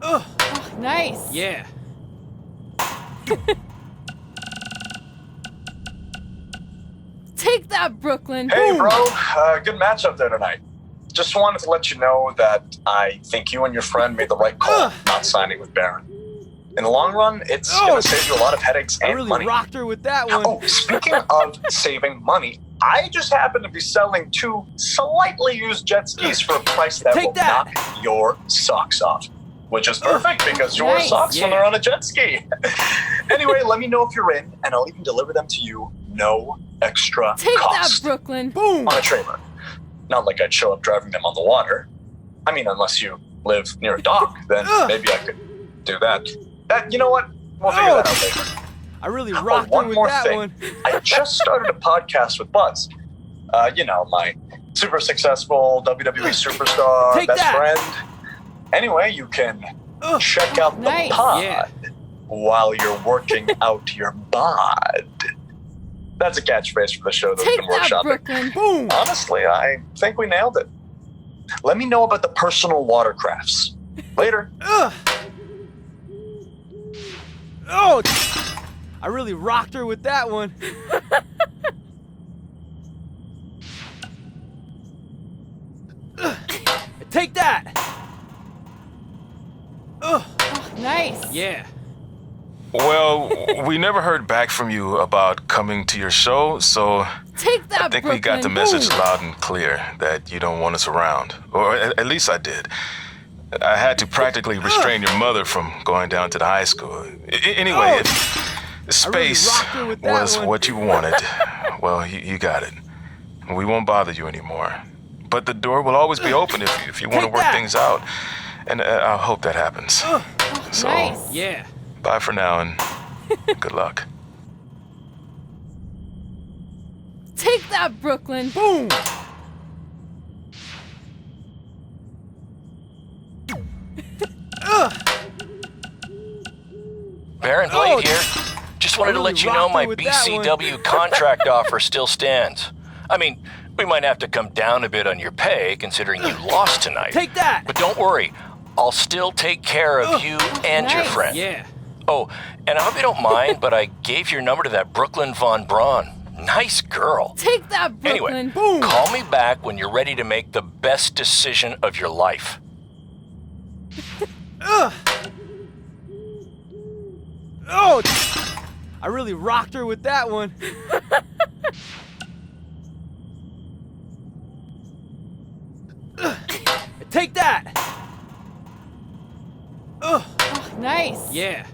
Oh, nice. Yeah. Take that, Brooklyn. Hey, bro. Good match up there tonight. Just wanted to let you know that I think you and your friend made the right call not signing with Baron. In the long run, it's going to save you a lot of headaches and I really money. rocked her with that one. Oh, speaking of saving money, I just happen to be selling 2 slightly used jet skis for a price that will knock your socks off. Which is perfect because you wear socks when they're on a jet ski. Anyway, let me know if you're in, and I'll even deliver them to you, no extra Take cost. that, Brooklyn. Boom. On a trailer. Not like I'd show up driving them on the water. I mean, unless you live near a dock, then maybe I could do that. You know what? We'll figure that out later. I really rocked her one with more that thing. one. I just started a podcast with Buzz. You know, my super successful WWE superstar Take best that. friend. Anyway, you can check out the Nice. pod while you're working out your bod. That's a catchphrase for the show that we've Take been that, workshopping. Brooklyn. Boom. Honestly, I think we nailed it. Let me know about the personal watercrafts. Later. Oh, I really rocked her with that one. Take that. Oh, nice. Yeah. Well, we never heard back from you about coming to your show, so Take that, I think Brooklyn. we got the message loud and clear that you don't want us around. Or at least I did. I had to practically restrain your mother from going down to the high school. Anyway, if space rocked her with that was one. what you wanted, well, you got it. We won't bother you anymore. But the door will always be open if you want to Take work that. things out. And I hope that happens. So, Nice. Yeah. bye for now and good luck. Take that, Brooklyn. Boom. Baron Blade here. Just wanted to really let you know rocked her my with that one. BCW contract offer still stands. I mean, we might have to come down a bit on your pay considering you lost tonight. Take that. But don't worry, I'll still take care of you and your nice. friend. Yeah. Oh, and I hope you don't mind, but I gave your number to that Brooklyn Von Braun. Nice girl. Take that, Brooklyn. Anyway, Boom. call me back when you're ready to make the best decision of your life. Oh, I really rocked her with that one. Take that. Oh, nice. Yeah.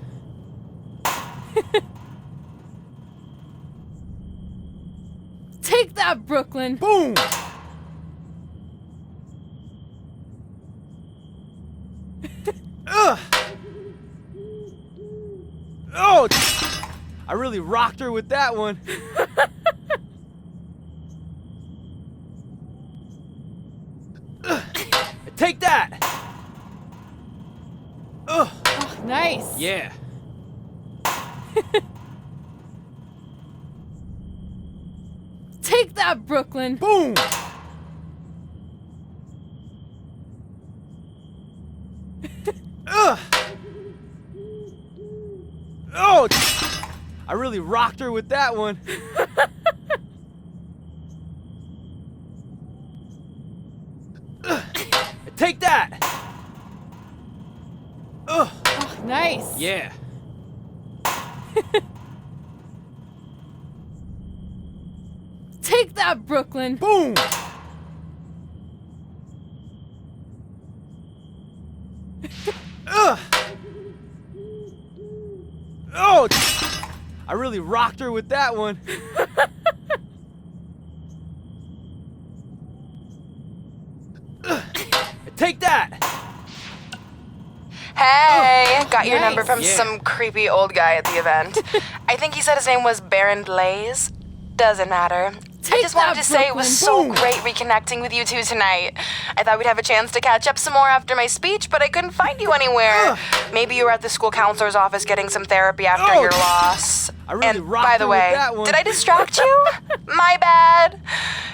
Take that, Brooklyn. Boom. Oh, I really rocked her with that one. Take that. Oh, nice. Yeah. Take that, Brooklyn. Boom. Oh, I really rocked her with that one. Take that. Oh, nice. Yeah. Take that, Brooklyn. Boom. Oh, I really rocked her with that one. Take that. Hey, got your nice. number from Yeah. some creepy old guy at the event. I think he said his name was Baron Blaze. Doesn't matter. I Take just wanted that, to say it was so Brooklyn. great reconnecting with you two tonight. I thought we'd have a chance to catch up some more after my speech, but I couldn't find you anywhere. Maybe you were at the school counselor's office getting some therapy after your loss. I really And rocked by the her with way, that one. did I distract you? My bad.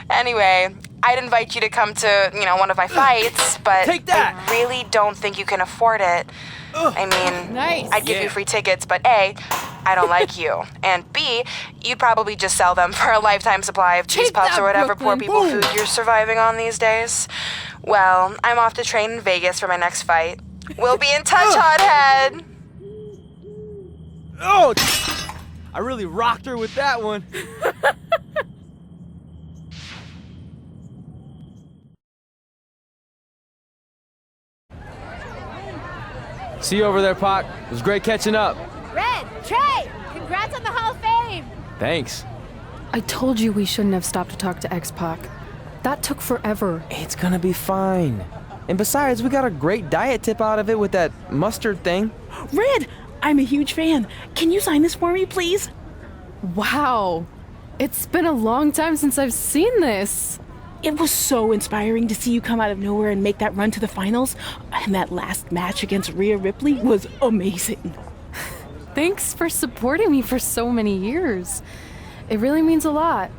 Anyway, I'd invite you to come to, one of my fights, but Take that! I really don't think you can afford it. I mean, Nice. I'd give you free tickets, but A, I don't like you. And B, you'd probably just sell them for a lifetime supply of cheese Take puffs that, or whatever poor Brooklyn. people Boom. food you're surviving on these days. Well, I'm off to train in Vegas for my next fight. We'll be in touch, hothead. Oh! I really rocked her with that one. See you over there, Pac. It was great catching up. Red, Trey, congrats on the Hall of Fame. Thanks. I told you we shouldn't have stopped to talk to X-Pac. That took forever. It's gonna be fine. And besides, we got a great diet tip out of it with that mustard thing. Red, I'm a huge fan. Can you sign this for me, please? Wow. It's been a long time since I've seen this. It was so inspiring to see you come out of nowhere and make that run to the finals. And that last match against Rhea Ripley was amazing. Thanks for supporting me for so many years. It really means a lot.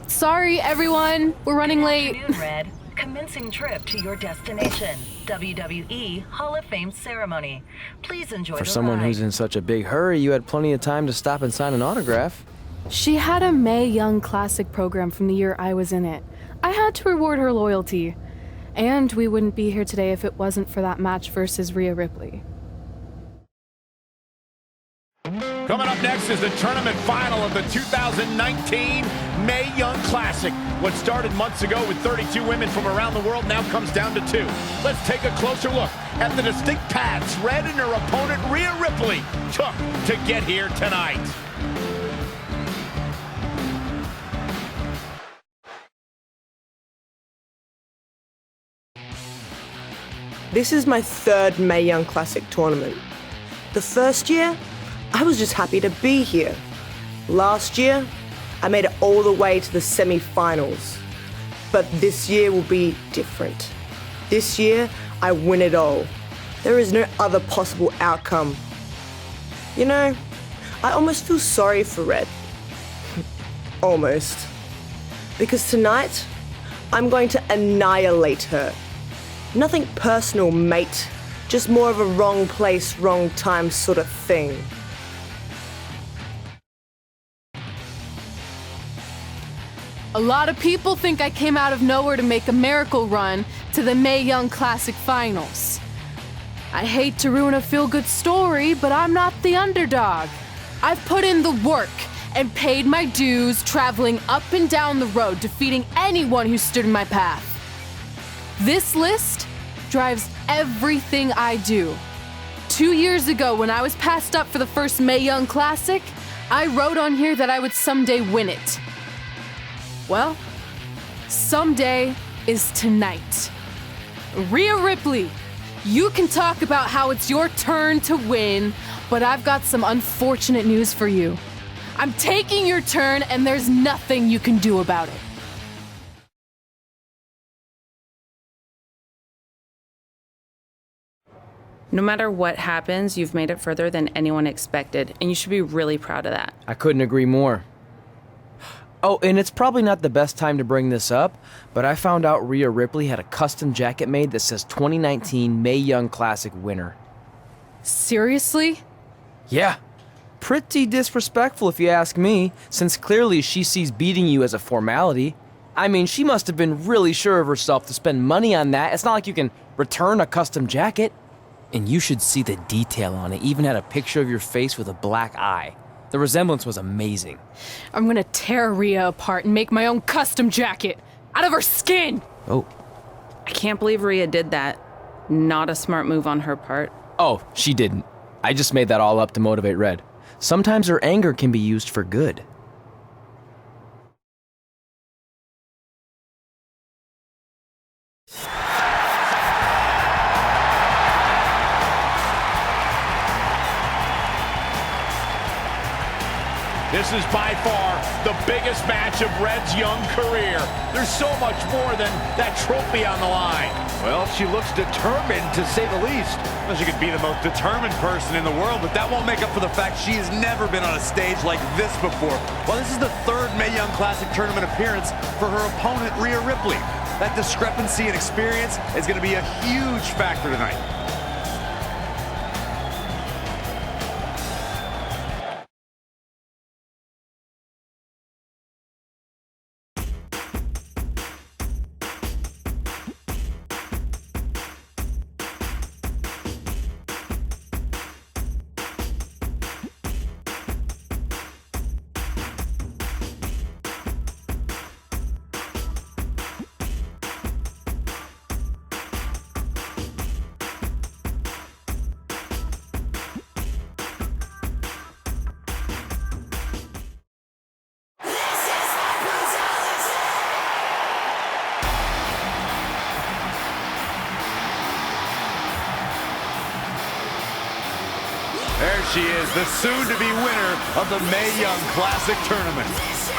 Sorry, everyone. We're running late. Afternoon, Red. Commencing trip to your destination. WWE Hall of Fame ceremony. Please enjoy For the someone ride. who's in such a big hurry, you had plenty of time to stop and sign an autograph. She had a Mae Young Classic program from the year I was in it. I had to reward her loyalty. And we wouldn't be here today if it wasn't for that match versus Rhea Ripley. Coming up next is the tournament final of the 2019 Mae Young Classic. What started months ago with 32 women from around the world now comes down to 2. Let's take a closer look at the distinct paths Red and her opponent Rhea Ripley took to get here tonight. This is my 3rd Mae Young Classic tournament. The first year, I was just happy to be here. Last year, I made it all the way to the semi-finals. But this year will be different. This year, I win it all. There is no other possible outcome. You know, I almost feel sorry for Red. Almost. Because tonight, I'm going to annihilate her. Nothing personal, mate. Just more of a wrong place, wrong time sort of thing. A lot of people think I came out of nowhere to make a miracle run to the Mae Young Classic finals. I hate to ruin a feel-good story, but I'm not the underdog. I've put in the work and paid my dues traveling up and down the road, defeating anyone who stood in my path. This list drives everything I do. 2 years ago, when I was passed up for the first Mae Young Classic, I wrote on here that I would someday win it. Well, someday is tonight. Rhea Ripley, you can talk about how it's your turn to win, but I've got some unfortunate news for you. I'm taking your turn, and there's nothing you can do about it. No matter what happens, you've made it further than anyone expected, and you should be really proud of that. I couldn't agree more. Oh, and it's probably not the best time to bring this up, but I found out Rhea Ripley had a custom jacket made that says 2019 Mae Young Classic winner. Seriously? Yeah. Pretty disrespectful if you ask me, since clearly she sees beating you as a formality. I mean, she must have been really sure of herself to spend money on that. It's not like you can return a custom jacket. And you should see the detail on it. Even had a picture of your face with a black eye. The resemblance was amazing. I'm gonna tear Rhea apart and make my own custom jacket out of her skin! Oh. I can't believe Rhea did that. Not a smart move on her part. Oh, she didn't. I just made that all up to motivate Red. Sometimes her anger can be used for good. This is by far the biggest match of Red's young career. There's so much more than that trophy on the line. Well, she looks determined, to say the least. Well, she could be the most determined person in the world, but that won't make up for the fact she has never been on a stage like this before. Well, this is the 3rd Mae Young Classic tournament appearance for her opponent, Rhea Ripley. That discrepancy in experience is going to be a huge factor tonight. There she is, the soon-to-be winner of the Mae Young Classic tournament.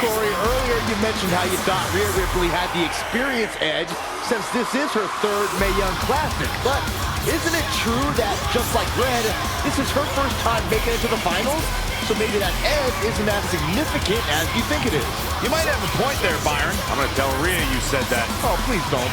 Corey, earlier you mentioned how you thought Rhea Ripley had the experience edge since this is her third Mae Young Classic. But isn't it true that, just like Red, this is her first time making it to the finals? So maybe that edge isn't as significant as you think it is. You might have a point there, Byron. I'm going to tell Rhea you said that. Oh, please don't.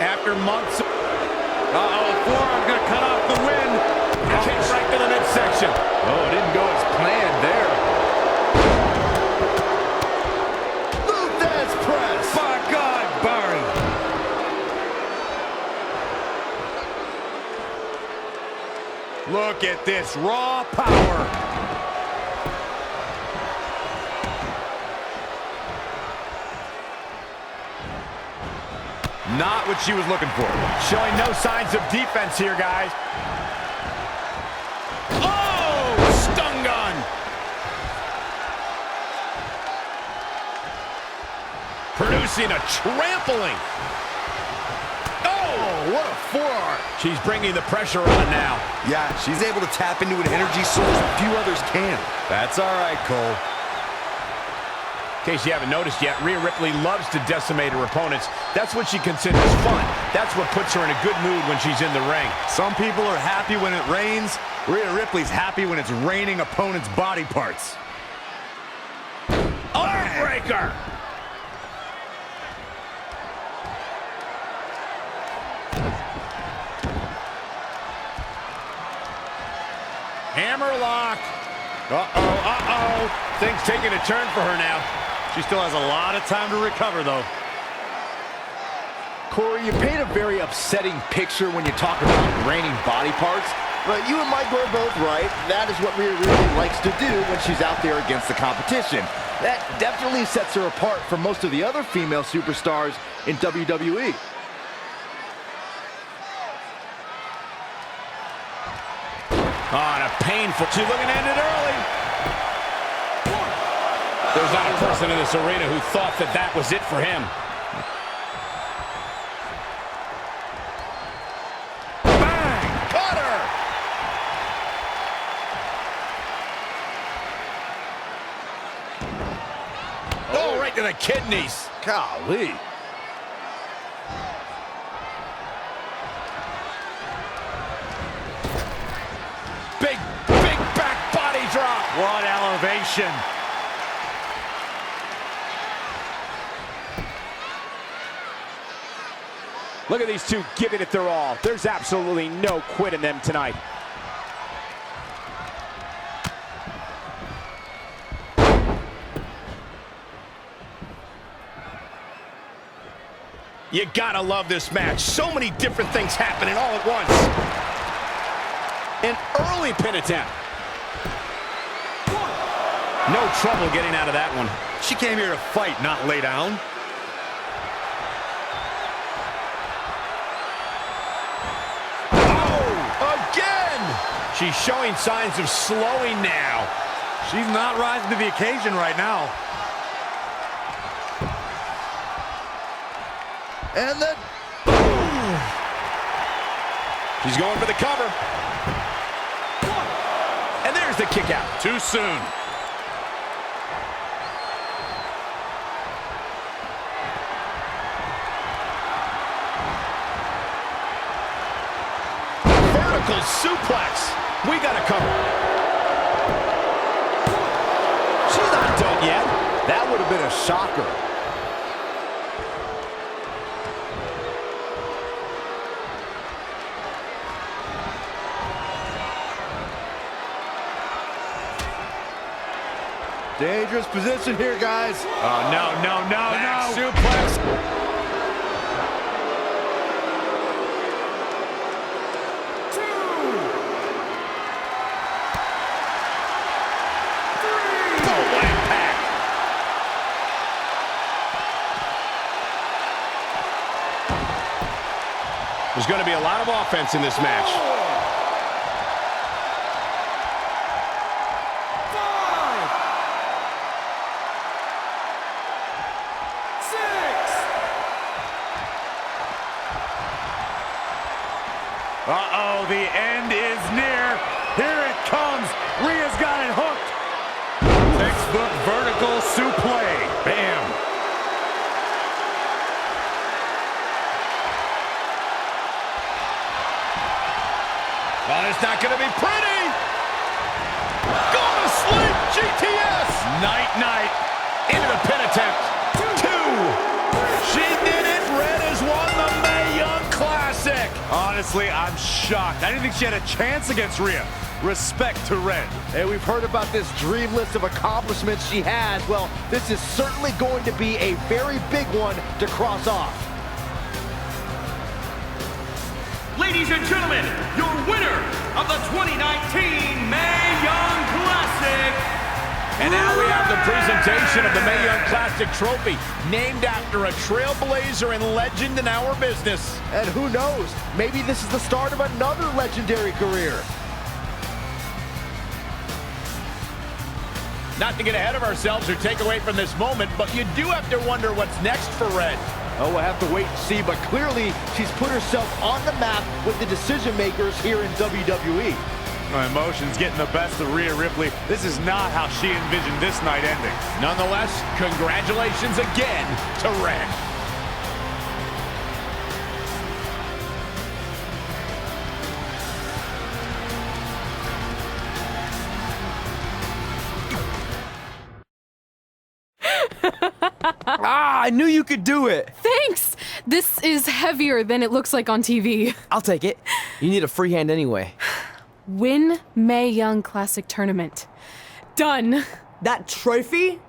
After months of... forearm's gonna cut off the wind. Kick right to the midsection. Oh, it didn't go as planned there. Luthez press. My God, Byron. Look at this raw power. Not what she was looking for. Showing no signs of defense here, guys. Oh, stun gun. Producing a trampling. Oh, what a forearm. She's bringing the pressure on now. Yeah, she's able to tap into an energy source few others can. That's all right, Cole. In case you haven't noticed yet, Rhea Ripley loves to decimate her opponents. That's what she considers fun. That's what puts her in a good mood when she's in the ring. Some people are happy when it rains. Rhea Ripley's happy when it's raining opponents' body parts. Armbreaker! Hammerlock. Uh-oh. Things taking a turn for her now. She still has a lot of time to recover, though. Corey, you paint a very upsetting picture when you talk about raining body parts, but you and Mike are both right. That is what Rhea really likes to do when she's out there against the competition. That definitely sets her apart from most of the other female superstars in WWE. On a painful... She's looking to end it early. There's not a person in this arena who thought that that was it for him. Bang! Cutter! Oh, right to the kidneys. Golly. Big back body drop. What elevation. Look at these two giving it their all. There's absolutely no quit in them tonight. You gotta love this match. So many different things happening all at once. An early pin attempt. No trouble getting out of that one. She came here to fight, not lay down. Again! she's showing signs of slowing now. She's not rising to the occasion right now. And then... She's going for the cover. And there's the kick out. Too soon. Vertical suplex. We got a cover. She's not done yet. That would have been a shocker. Dangerous position here, guys. Oh, no. Back Suplex. There's going to be a lot of offense in this match. 5, 6. Uh-oh, the end is near. Here it comes. Rhea's got it hooked. Textbook vertical suplex. Bam. Well, it's not going to be pretty. Go to sleep, GTS. Night. Into the pin attempt. 2. She did it. Red has won the Mae Young Classic. Honestly, I'm shocked. I didn't think she had a chance against Rhea. Respect to Red. Hey, we've heard about this dream list of accomplishments she has. Well, this is certainly going to be a very big one to cross off. Ladies and gentlemen, your winner of the 2019 Mae Young Classic. And now we have the presentation of the Mae Young Classic trophy, named after a trailblazer and legend in our business. And who knows, maybe this is the start of another legendary career. Not to get ahead of ourselves or take away from this moment, but you do have to wonder what's next for Red. Oh, we'll have to wait and see, but clearly she's put herself on the map with the decision makers here in WWE. My emotions getting the best of Rhea Ripley. This is not how she envisioned this night ending. Nonetheless, congratulations again to Red. I knew you could do it. Thanks! This is heavier than it looks like on TV. I'll take it. You need a free hand anyway. Win Mae Young Classic tournament. Done. That trophy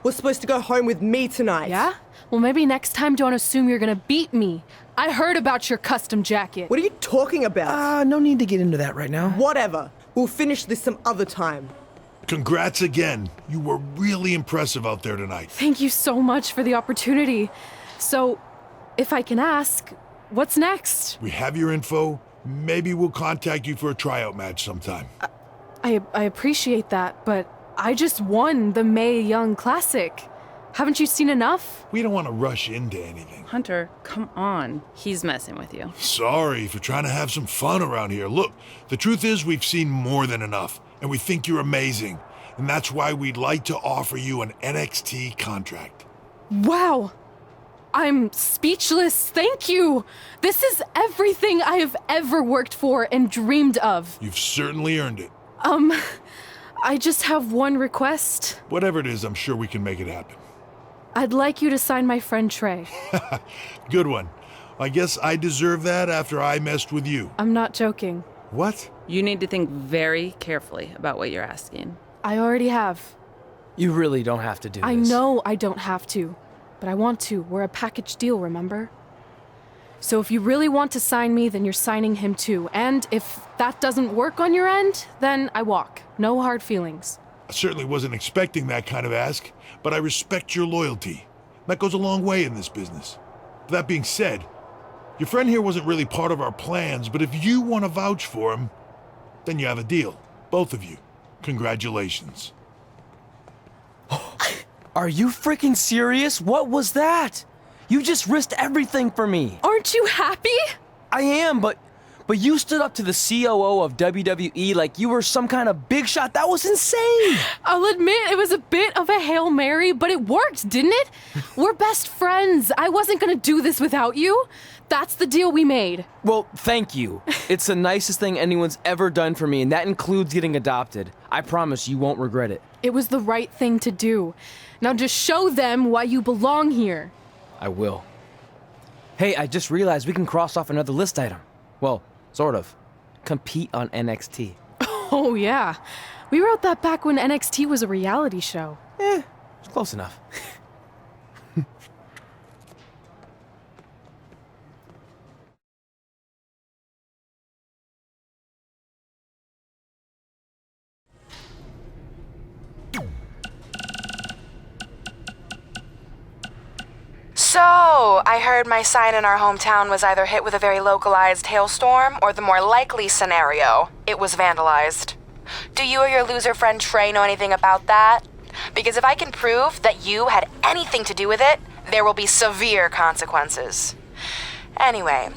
was supposed to go home with me tonight. Yeah? Well, maybe next time don't assume you're gonna beat me. I heard about your custom jacket. What are you talking about? No need to get into that right now. Whatever. We'll finish this some other time. Congrats again. You were really impressive out there tonight. Thank you so much for the opportunity. So, if I can ask, what's next? We have your info. Maybe we'll contact you for a tryout match sometime. I appreciate that, but I just won the Mae Young Classic. Haven't you seen enough? We don't want to rush into anything. Hunter, come on. He's messing with you. Sorry for trying to have some fun around here. Look, the truth is we've seen more than enough, and we think you're amazing. And that's why we'd like to offer you an NXT contract. Wow. I'm speechless. Thank you. This is everything I have ever worked for and dreamed of. You've certainly earned it. I just have one request. Whatever it is, I'm sure we can make it happen. I'd like you to sign my friend Trey. Good one. I guess I deserve that after I messed with you. I'm not joking. What? You need to think very carefully about what you're asking. I already have. You really don't have to do this. I know I don't have to, but I want to. We're a package deal, remember? So if you really want to sign me, then you're signing him too. And if that doesn't work on your end, then I walk. No hard feelings. I certainly wasn't expecting that kind of ask, but I respect your loyalty. That goes a long way in this business. That being said, your friend here wasn't really part of our plans, but if you want to vouch for him, Then you have a deal. Both of you. Congratulations. Are you freaking serious? What was that? You just risked everything for me. Aren't you happy? I am, but you stood up to the COO of WWE like you were some kind of big shot. That was insane. I'll admit it was a bit of a Hail Mary, but it worked, didn't it? We're best friends. I wasn't gonna do this without you. That's the deal we made. Well, thank you. It's the nicest thing anyone's ever done for me, and that includes getting adopted. I promise you won't regret it. It was the right thing to do. Now just show them why you belong here. I will. Hey, I just realized we can cross off another list item. Well, sort of. Compete on NXT. Oh, yeah. We wrote that back when NXT was a reality show. It's close enough. So, I heard my sign in our hometown was either hit with a very localized hailstorm or the more likely scenario, it was vandalized. Do you or your loser friend Trey know anything about that? Because if I can prove that you had anything to do with it, there will be severe consequences. Anyway,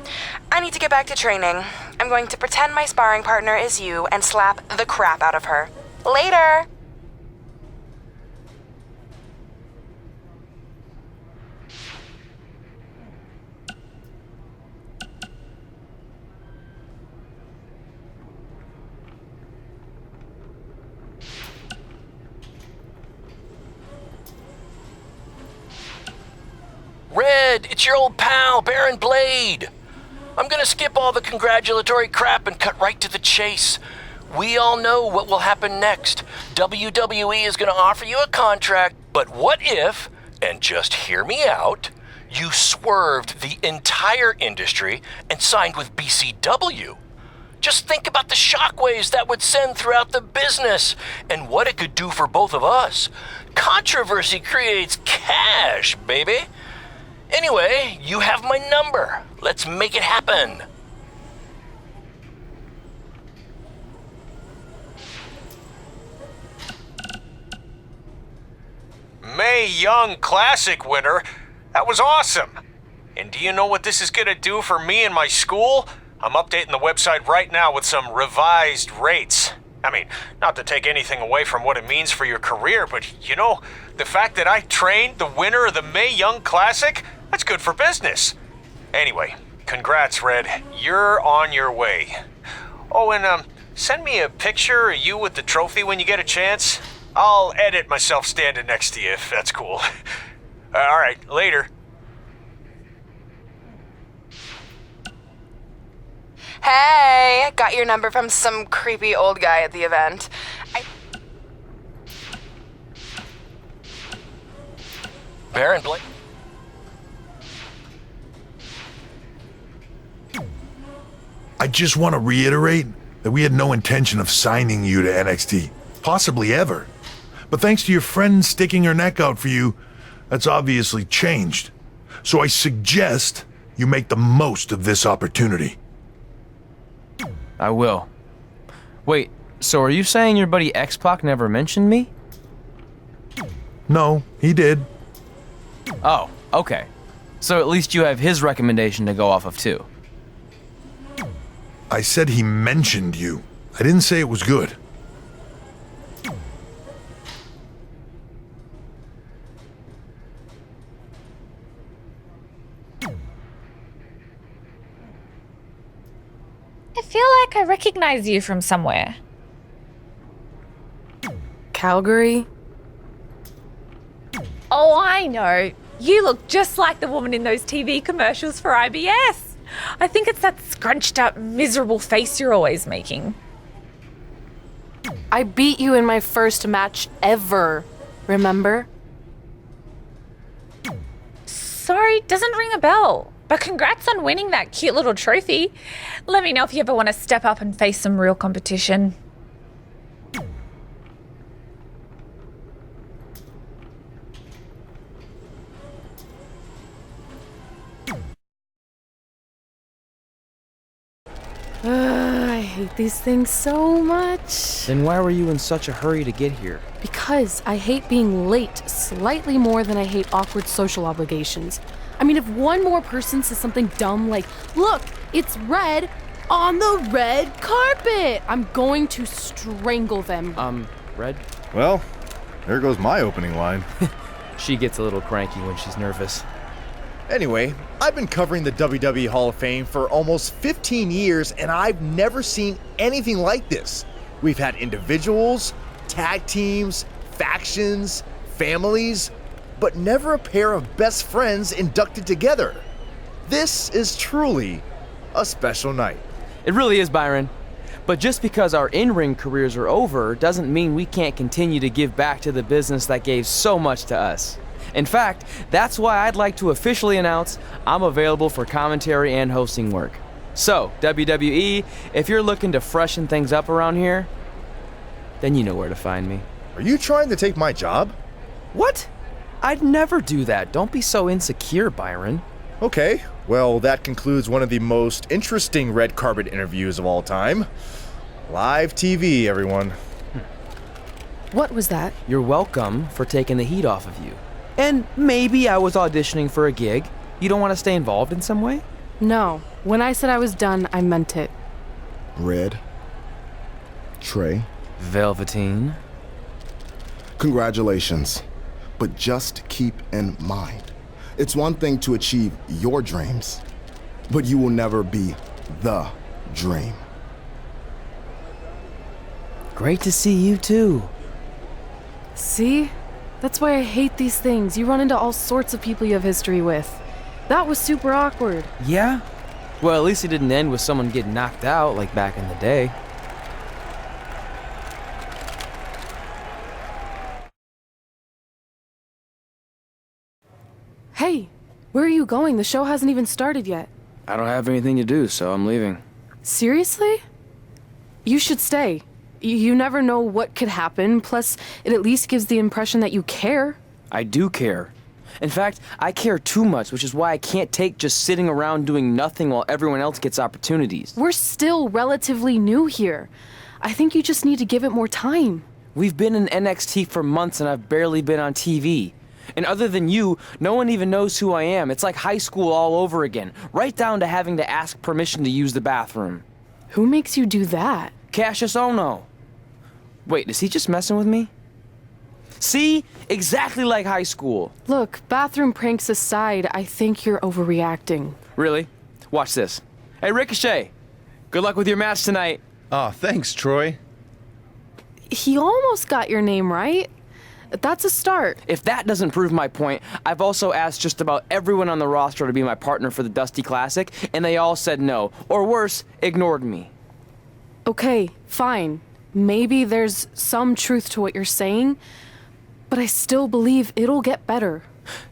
I need to get back to training. I'm going to pretend my sparring partner is you and slap the crap out of her. Later! Red, it's your old pal, Baron Blade. I'm gonna skip all the congratulatory crap and cut right to the chase. We all know what will happen next. WWE is gonna offer you a contract, but what if, and just hear me out, you swerved the entire industry and signed with BCW? Just think about the shockwaves that would send throughout the business and what it could do for both of us. Controversy creates cash, baby. Anyway, you have my number. Let's make it happen. Mae Young Classic winner. That was awesome. And do you know what this is going to do for me and my school? I'm updating the website right now with some revised rates. I mean, not to take anything away from what it means for your career, but you know, the fact that I trained the winner of the Mae Young Classic, that's good for business. Anyway, congrats, Red. You're on your way. Oh, and send me a picture of you with the trophy when you get a chance. I'll edit myself standing next to you if that's cool. All right, later. Hey, got your number from some creepy old guy at the event. Baron Blade. I just want to reiterate that we had no intention of signing you to NXT, possibly ever. But thanks to your friend sticking her neck out for you, that's obviously changed. So I suggest you make the most of this opportunity. I will. Wait, so are you saying your buddy X-Pac never mentioned me? No, he did. Oh, okay. So at least you have his recommendation to go off of too. I said he mentioned you. I didn't say it was good. I feel like I recognize you from somewhere. Calgary? Oh, I know. You look just like the woman in those TV commercials for IBS. I think it's that scrunched up, miserable face you're always making. I beat you in my first match ever, remember? Sorry, doesn't ring a bell. But congrats on winning that cute little trophy. Let me know if you ever want to step up and face some real competition. I hate these things so much. Then why were you in such a hurry to get here? Because I hate being late slightly more than I hate awkward social obligations. I mean, if one more person says something dumb like, look, it's red on the red carpet, I'm going to strangle them. Red? Well, there goes my opening line. She gets a little cranky when she's nervous. Anyway, I've been covering the WWE Hall of Fame for almost 15 years, and I've never seen anything like this. We've had individuals, tag teams, factions, families, but never a pair of best friends inducted together. This is truly a special night. It really is, Byron. But just because our in-ring careers are over doesn't mean we can't continue to give back to the business that gave so much to us. In fact, that's why I'd like to officially announce I'm available for commentary and hosting work. So, WWE, if you're looking to freshen things up around here, then you know where to find me. Are you trying to take my job? What? I'd never do that. Don't be so insecure, Byron. Okay, well, that concludes one of the most interesting red carpet interviews of all time. Live TV, everyone. What was that? You're welcome for taking the heat off of you. And maybe I was auditioning for a gig. You don't want to stay involved in some way? No. When I said I was done, I meant it. Red. Trey. Velveteen. Congratulations. But just keep in mind, it's one thing to achieve your dreams, but you will never be the dream. Great to see you too. See? That's why I hate these things. You run into all sorts of people you have history with. That was super awkward. Yeah? Well, at least it didn't end with someone getting knocked out like back in the day. Hey, where are you going? The show hasn't even started yet. I don't have anything to do, so I'm leaving. Seriously? You should stay. You never know what could happen, plus it at least gives the impression that you care. I do care. In fact, I care too much, which is why I can't take just sitting around doing nothing while everyone else gets opportunities. We're still relatively new here. I think you just need to give it more time. We've been in NXT for months and I've barely been on TV. And other than you, no one even knows who I am. It's like high school all over again, right down to having to ask permission to use the bathroom. Who makes you do that? Cassius Ohno. Wait, is he just messing with me? See? Exactly like high school. Look, bathroom pranks aside, I think you're overreacting. Really? Watch this. Hey, Ricochet. Good luck with your match tonight. Aw, thanks, Troy. He almost got your name right. That's a start. If that doesn't prove my point, I've also asked just about everyone on the roster to be my partner for the Dusty Classic, and they all said no. Or worse, ignored me. Okay, fine. Maybe there's some truth to what you're saying, but I still believe it'll get better.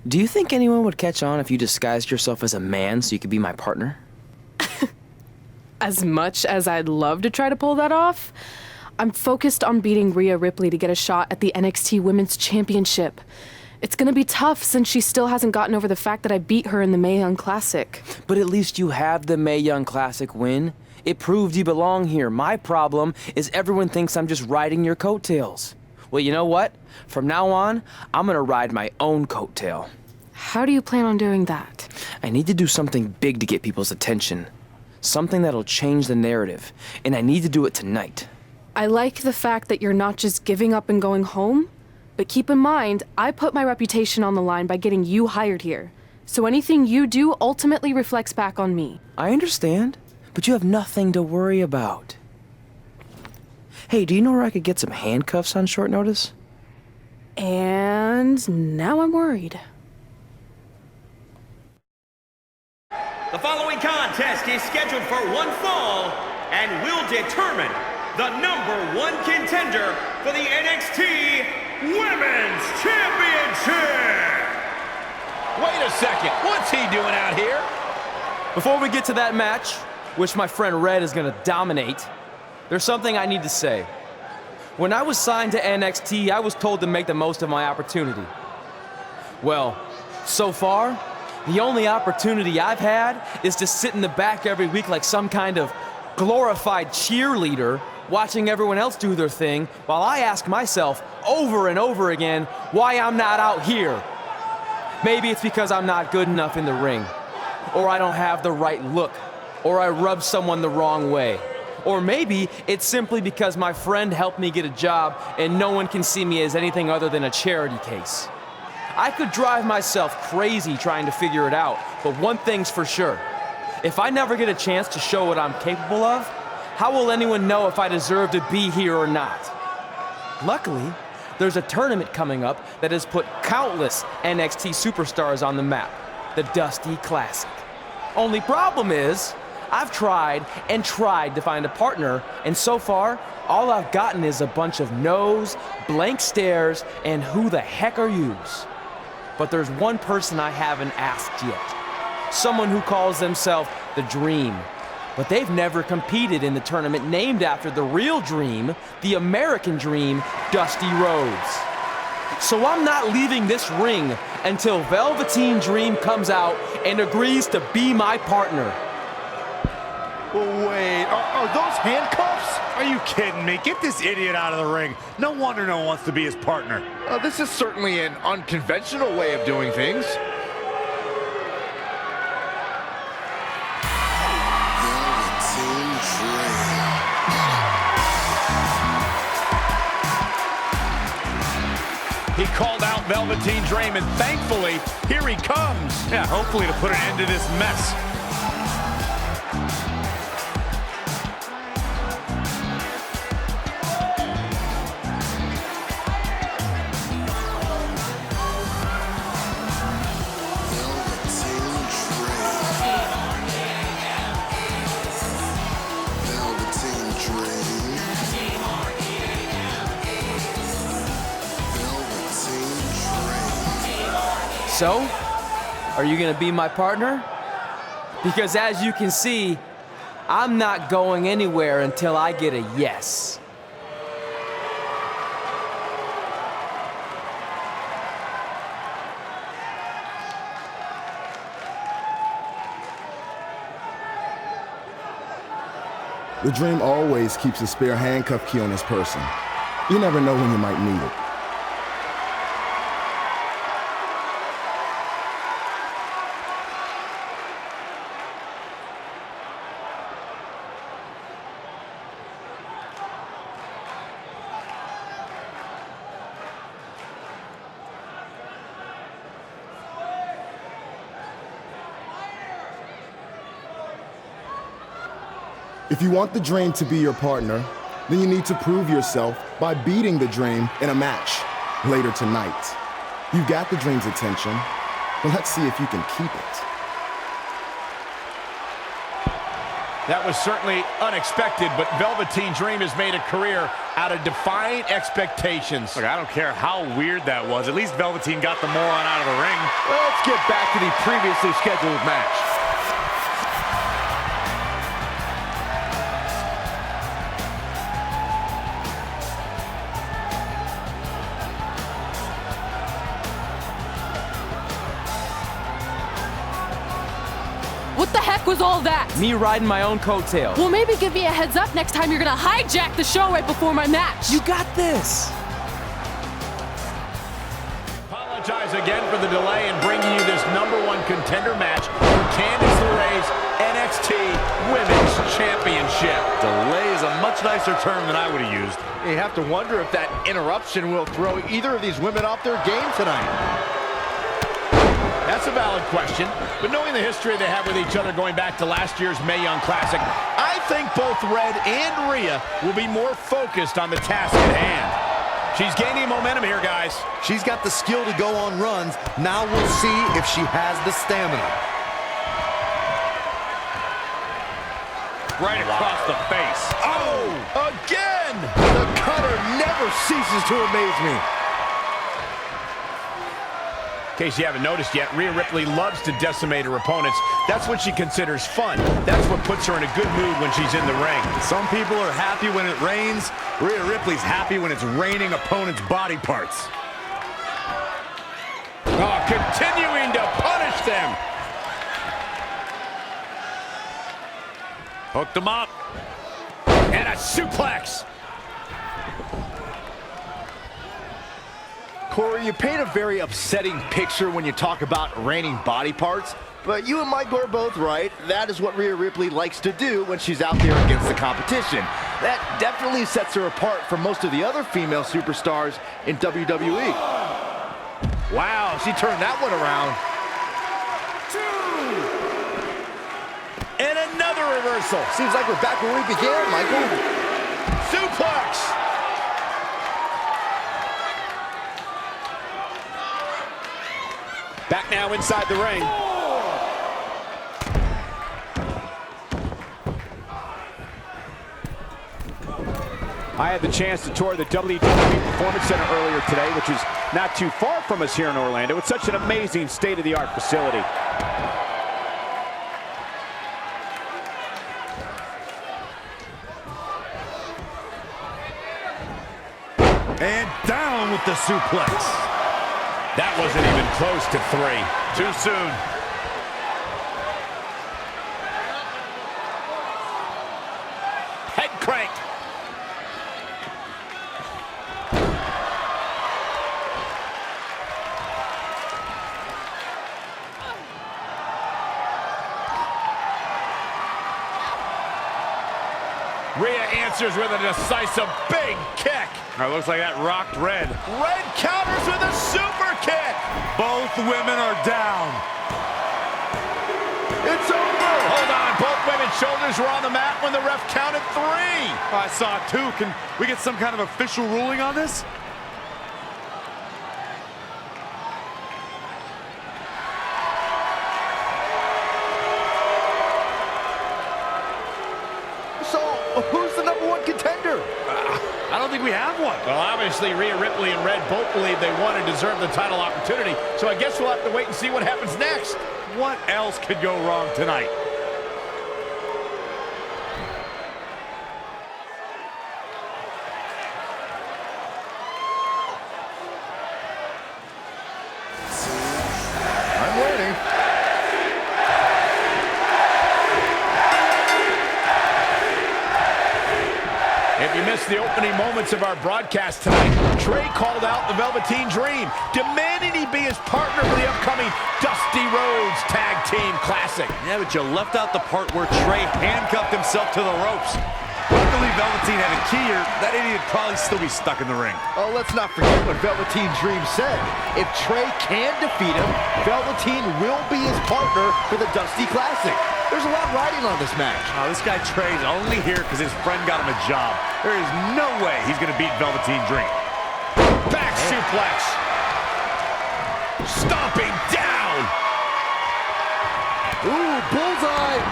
Do you think anyone would catch on if you disguised yourself as a man so you could be my partner? As much as I'd love to try to pull that off, I'm focused on beating Rhea Ripley to get a shot at the NXT Women's Championship. It's gonna be tough since she still hasn't gotten over the fact that I beat her in the Mae Young Classic. But at least you have the Mae Young Classic win. It proved you belong here. My problem is everyone thinks I'm just riding your coattails. Well, you know what? From now on, I'm gonna ride my own coattail. How do you plan on doing that? I need to do something big to get people's attention. Something that'll change the narrative. And I need to do it tonight. I like the fact that you're not just giving up and going home, but keep in mind, I put my reputation on the line by getting you hired here. So anything you do ultimately reflects back on me. I understand, but you have nothing to worry about. Hey, do you know where I could get some handcuffs on short notice? And now I'm worried. The following contest is scheduled for one fall and will determine the #1 contender for the NXT Women's Championship! Wait a second, what's he doing out here? Before we get to that match, which my friend Red is gonna dominate, there's something I need to say. When I was signed to NXT, I was told to make the most of my opportunity. Well, so far, the only opportunity I've had is to sit in the back every week like some kind of glorified cheerleader watching everyone else do their thing while I ask myself over and over again why I'm not out here. Maybe it's because I'm not good enough in the ring, or I don't have the right look, or I rub someone the wrong way. Or maybe it's simply because my friend helped me get a job and no one can see me as anything other than a charity case. I could drive myself crazy trying to figure it out, but one thing's for sure. If I never get a chance to show what I'm capable of, how will anyone know if I deserve to be here or not? Luckily, there's a tournament coming up that has put countless NXT superstars on the map, the Dusty Classic. Only problem is, I've tried and tried to find a partner, and so far, all I've gotten is a bunch of no's, blank stares, and who the heck are yous? But there's one person I haven't asked yet. Someone who calls themselves the Dream. But they've never competed in the tournament named after the real Dream, the American Dream, Dusty Rhodes. So I'm not leaving this ring until Velveteen Dream comes out and agrees to be my partner. Wait, are those handcuffs? Are you kidding me? Get this idiot out of the ring. No wonder no one wants to be his partner. This is certainly an unconventional way of doing things. He called out Velveteen Dream, and thankfully, here he comes. Yeah, hopefully to put an end to this mess. So, are you gonna be my partner? Because as you can see, I'm not going anywhere until I get a yes. The Dream always keeps a spare handcuff key on his person. You never know when you might need it. If you want the Dream to be your partner, then you need to prove yourself by beating the Dream in a match later tonight. You've got the Dream's attention, but let's see if you can keep it. That was certainly unexpected, but Velveteen Dream has made a career out of defying expectations. Look, I don't care how weird that was. At least Velveteen got the moron out of the ring. Let's get back to the previously scheduled match. What the heck was all that? Me riding my own coattail. Well, maybe give me a heads up next time you're gonna hijack the show right before my match. You got this. Apologize again for the delay in bringing you this #1 contender match for Candice LeRae's NXT Women's Championship. Delay is a much nicer term than I would have used. You have to wonder if that interruption will throw either of these women off their game tonight. That's a valid question, but knowing the history they have with each other going back to last year's Mae Young Classic, I think both Red and Rhea will be more focused on the task at hand. She's gaining momentum here, guys. She's got the skill to go on runs. Now we'll see if she has the stamina. Right across the face. Oh, again! The cutter never ceases to amaze me. In case you haven't noticed yet, Rhea Ripley loves to decimate her opponents. That's what she considers fun. That's what puts her in a good mood when she's in the ring. Some people are happy when it rains. Rhea Ripley's happy when it's raining opponents' body parts. Oh, continuing to punish them. Hooked him up. And a suplex. Corey, you paint a very upsetting picture when you talk about raining body parts, but you and Mike are both right. That is what Rhea Ripley likes to do when she's out there against the competition. That definitely sets her apart from most of the other female superstars in WWE. Wow, she turned that one around. And another reversal. Seems like we're back where we began, Michael. Suplex. Back now inside the ring. I had the chance to tour the WWE Performance Center earlier today, which is not too far from us here in Orlando. It's such an amazing state-of-the-art facility. And down with the suplex. That wasn't even close to 3. Too soon. Head crank. Rhea answers with a decisive big kick. Looks like that rocked Red. Red counters with a super kick. Both women are down. It's over. Hold on. Both women's shoulders were on the mat when the ref counted 3. I saw it too. Can we get some kind of official ruling on this? So, who's the #1 contender? I don't think we have one. Well, obviously, Rhea Ripley and Red both believe they won and deserve the title opportunity, so I guess we'll have to wait and see what happens next. What else could go wrong tonight? I'm waiting. If you missed the opening moments of our broadcast tonight, Trey called out the Velveteen Dream, demanding he be his partner for the upcoming Dusty Rhodes Tag Team Classic. Yeah, but you left out the part where Trey handcuffed himself to the ropes. Luckily, Velveteen had a key, or that idiot would probably still be stuck in the ring. Oh, let's not forget what Velveteen Dream said. If Trey can defeat him, Velveteen will be his partner for the Dusty Classic. There's a lot riding on this match. Oh, this guy Trey's only here because his friend got him a job. There is no way he's going to beat Velveteen Dream. Back suplex. Stomping down. Ooh, bullseye.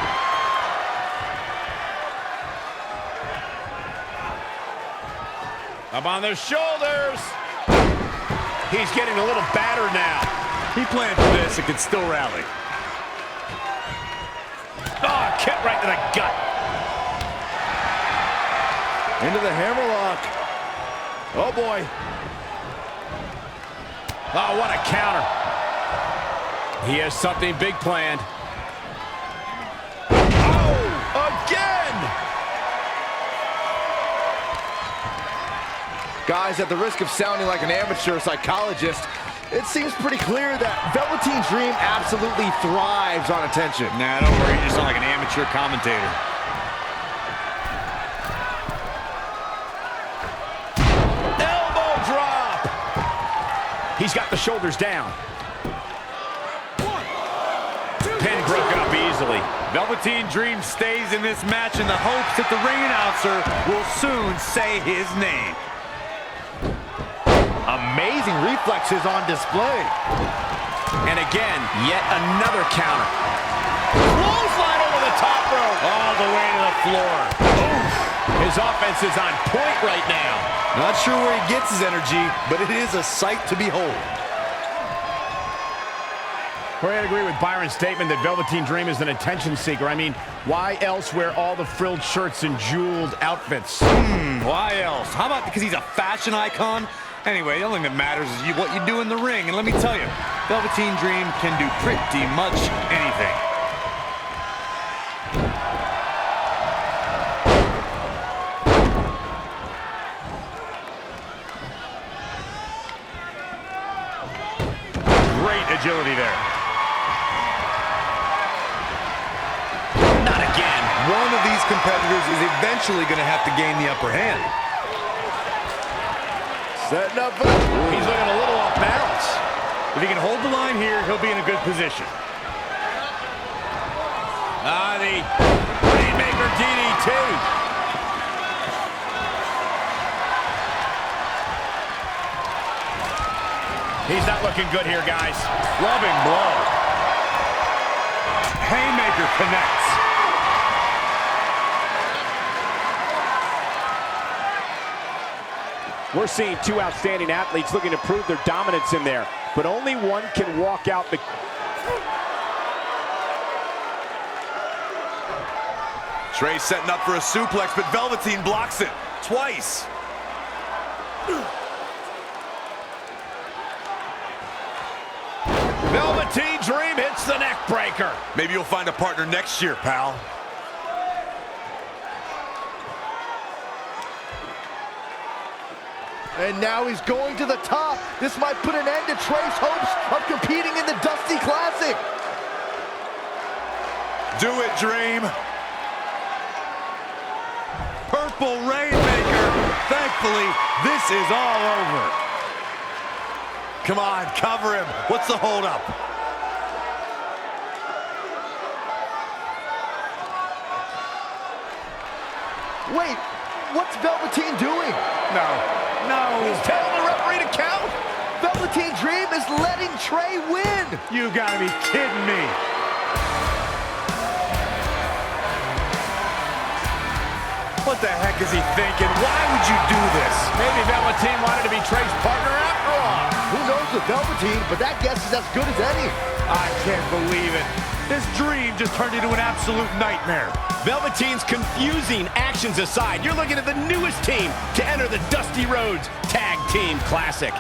Up on their shoulders. He's getting a little battered now. He planned for this and can still rally. Oh, kick right to the gut. Into the hammerlock. Oh, boy. Oh, what a counter. He has something big planned. Oh, again! Guys, at the risk of sounding like an amateur psychologist, it seems pretty clear that Velveteen Dream absolutely thrives on attention. Nah, don't worry, you just sound like an amateur commentator. Elbow drop! He's got the shoulders down. Pin broken up easily. Velveteen Dream stays in this match in the hopes that the ring announcer will soon say his name. Amazing reflexes on display. And again, yet another counter. Clothesline over the top rope. All the way to the floor. Oof. His offense is on point right now. Not sure where he gets his energy, but it is a sight to behold. Well, I'd agree with Byron's statement that Velveteen Dream is an attention seeker. I mean, why else wear all the frilled shirts and jeweled outfits? Why else? How about because he's a fashion icon? Anyway, the only thing that matters is what you do in the ring. And let me tell you, Velveteen Dream can do pretty much anything. agility there. Not again. One of these competitors is eventually going to have to gain the upper hand. Setting up. He's looking a little off balance. If he can hold the line here, he'll be in a good position. The Rainmaker DDT. He's not looking good here, guys. Loving blow. Haymaker connects. We're seeing two outstanding athletes looking to prove their dominance in there, but only one can walk out the... Trey setting up for a suplex, but Velveteen blocks it twice. Velveteen Dream hits the neck breaker. Maybe you'll find a partner next year, pal. And now he's going to the top. This might put an end to Trey's hopes of competing in the Dusty Classic. Do it, Dream. Purple Rainmaker. Thankfully, this is all over. Come on, cover him. What's the holdup? Wait, what's Velveteen doing? No, he's telling the referee to count. Velveteen Dream is letting Trey win. You gotta be kidding me. What the heck is he thinking? Why would you do this? Maybe Velveteen wanted to be Trey's partner after all. Who knows with Velveteen, but that guess is as good as any. I can't believe it. This Dream just turned into an absolute nightmare. Velveteen's confusing actions aside, you're looking at the newest team to enter the Dusty Rhodes Tag Team Classic.